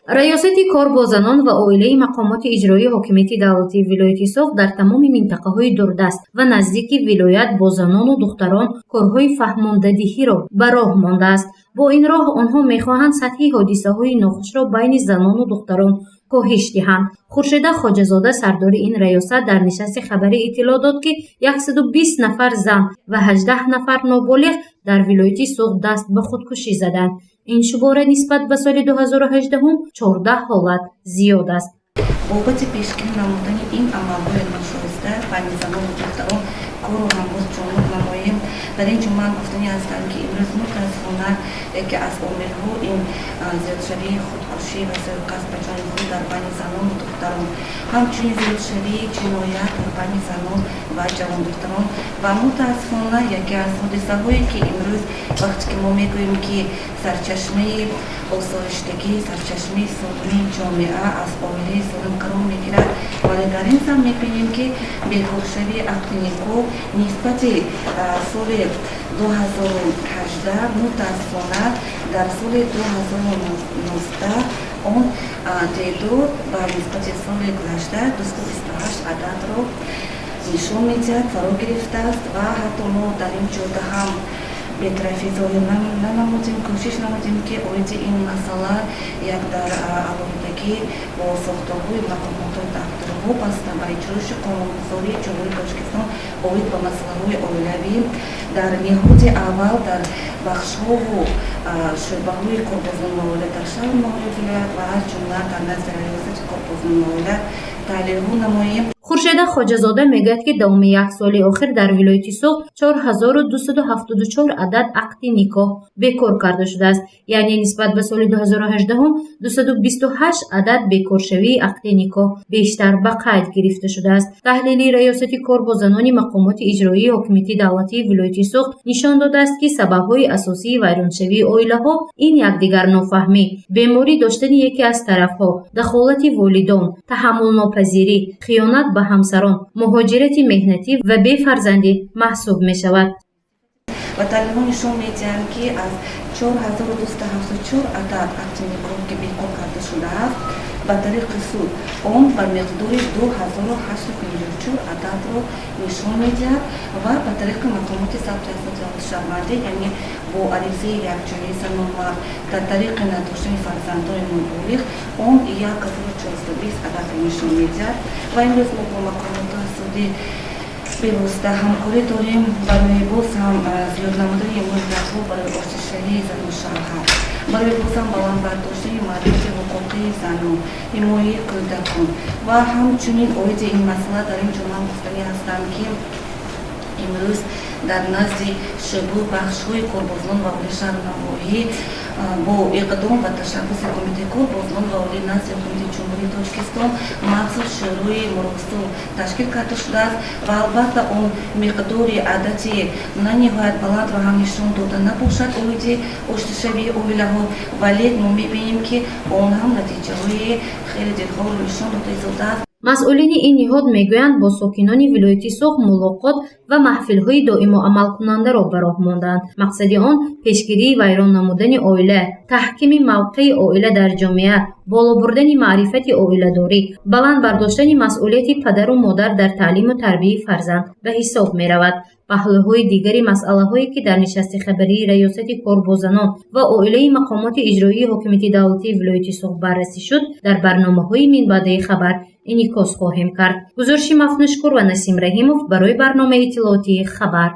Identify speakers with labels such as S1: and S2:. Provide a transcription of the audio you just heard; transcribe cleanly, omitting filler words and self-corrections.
S1: раёсати кор бо занон ва оилаи мақомоти иҷроии ҳокимияти давлатии вилояти Соғ дар тамоми минтақаҳои дурдаст ва наздики вилоят бо занону духтарон корҳои фаҳмондадиҳиро ба роҳ мондааст. Бо ин роҳ онҳо мехоҳанд сатҳи ҳодисаҳои нохушро байни занону духтарон коҳиш диҳанд. Хуршеда Хоҷазода, сардори ин раёсат, дар нишасти хабарӣ иттилоъ дод, ки 120 нафар зан ва 18 нафар ноболиғ дар вилояти Соғ даст ба худкушӣ заданд. ин шумора нисбат ба соли 2018 14 ҳолат зиёд аст.
S2: бобати пешгирӣ намудани ин амалҳои ношоиста байни занону духтарон кору ҳамбоз ҷониб намоем. дар ин ҷумла гуфтанӣ ҳастанд, ки имрӯз мутаассифона яке аз омилҳо ин зиёдшавии худкушӣ ва суиқасд ба ҷони худ дар байни занону духтарон, ҳамчунин зиёдшавии ҷиноят дар байни занон ва ҷавондухтарон ва мутаассифона яке аз ҳодисаҳое ки имрӯз вақте ки мо мегӯем, ки сарчашмаи осоиштагӣ, сарчашмаи солимии ҷомеа аз оилаи солим қарор мегирад, вале дар ин сам мебинем, ки бекоршавии ақди никоҳ нисбати соли 2018 мутаассифона дар соли 2019 он теъдод ба нисбати соли гузашта 228 ададро нишон медиҳад, фаро гирифтааст ва ҳатто мо дар ин ҷода ҳам бетарафӣ зоҳир нанамудем, кӯшиш намудем, ки оиди ин масъала як дар алоҳидагӣ бо сохторҳои мақомотҳои таҳтро вобаста ба иҷрои қонунгузории ҷумҳурии Тоҷикистон оид ба масъалаҳои оилавӣ дар ниҳоди аввал дар бахшҳову шӯъбаҳои корбозномаи оила дар шаҳри Моҳоли вилоят ва аз ҷумла дар назди раёсати корбозномаи оила таҳлилҳо намоем.
S1: Хуршеда Хоҷазода мегӯяд, ки давоми як соли охир дар вилояти Соғ 4274 адад ақди никоҳ бекор карда шудааст, яъне нисбат ба соли 2018 228 адад бекоршавии ақди никоҳ бештар ба қайд гирифта шудааст. таҳлили раёсати кор бо занони мақомоти иҷроии ҳокимияти давлатии вилояти Соғ нишон додааст, ки сабабҳои асосии вайроншавии оилаҳо ин якдигарнофаҳмӣ, беморӣ доштани яке аз тарафҳо, дахолати волидон, таҳаммулнопазирӣ, хиёнат ба ҳамсарон, муҳоҷирати меҳнатӣ ва бефарзандӣ маҳсуб мешавад.
S2: ва таҳлилҳо нишон медиҳанд, ки аз 4274 адад ақди никоҳ ки бекор карда шудааст, ба тариқи суд он ба миқдори 2854 ададро нишон медиҳад ва ба тариқи мақомоти сабти асоси шаҳрвандӣ, яъне бо аризаи якҷояи зану мард дар тариқи надоштани фарзандони ноболиғ он 1420 ададро нишон медиҳад. ва имрӯз мо бо мақомотҳои судӣ бевосита ҳамкорӣ дорем барои боз ҳам зиёд намудани муддатҳо барои осишавии зану шавҳар, барои боз ҳам баландбардоштани маърифати ҳуқуқии занон, ҳимояи кӯдакон ва ҳамчунин оиди ин масъала дар ин ҷумла гуфтанӣ ҳастанд, ки имрӯз дар назди шӯъбаҳои бахшҳои корбознон ва оилаи шаҳру навоҳӣ бо иқдом ва ташаббуси Кумитаи корбознон ва оилаи назди ҳукумати ҷумҳурии Тоҷикистон махсус шӯрои муросу ташкил карда шудааст ва албатта он миқдори адади наниҳоят баланд ва ҳам нишон дода набошад оиди оштишавии оилаҳо, вале мо мебинем, ки он ҳам натиҷаҳои хеле дилхоҳро нишон дода изодааст.
S1: масъулини ин ниҳод мегӯянд, бо сокинони вилояти Соғ мулоқот ва маҳфилҳои доимоамалкунандаро ба роҳ монданд. мақсади он пешгирии вайрон намудани оила, таҳкими мавқеи оила дар ҷомеа, боло бурдани маърифати оиладорӣ, баланд бардоштани масъулияти падару модар дар таълиму тарбияи фарзанд ба ҳисоб меравад. паҳлӯҳои дигари масъалаҳое, ки дар нишасти хабарии раёсати кор бо занон ва оилаи мақомоти иҷроии ҳокимияти давлатии вилояти Соғ баррасӣ шуд, дар барномаҳои минбаъдаи хабар инъикос хоҳем кард. гузориши Мафнушкур ва Насим Раҳимов барои барномаи иттилоотии Хабар.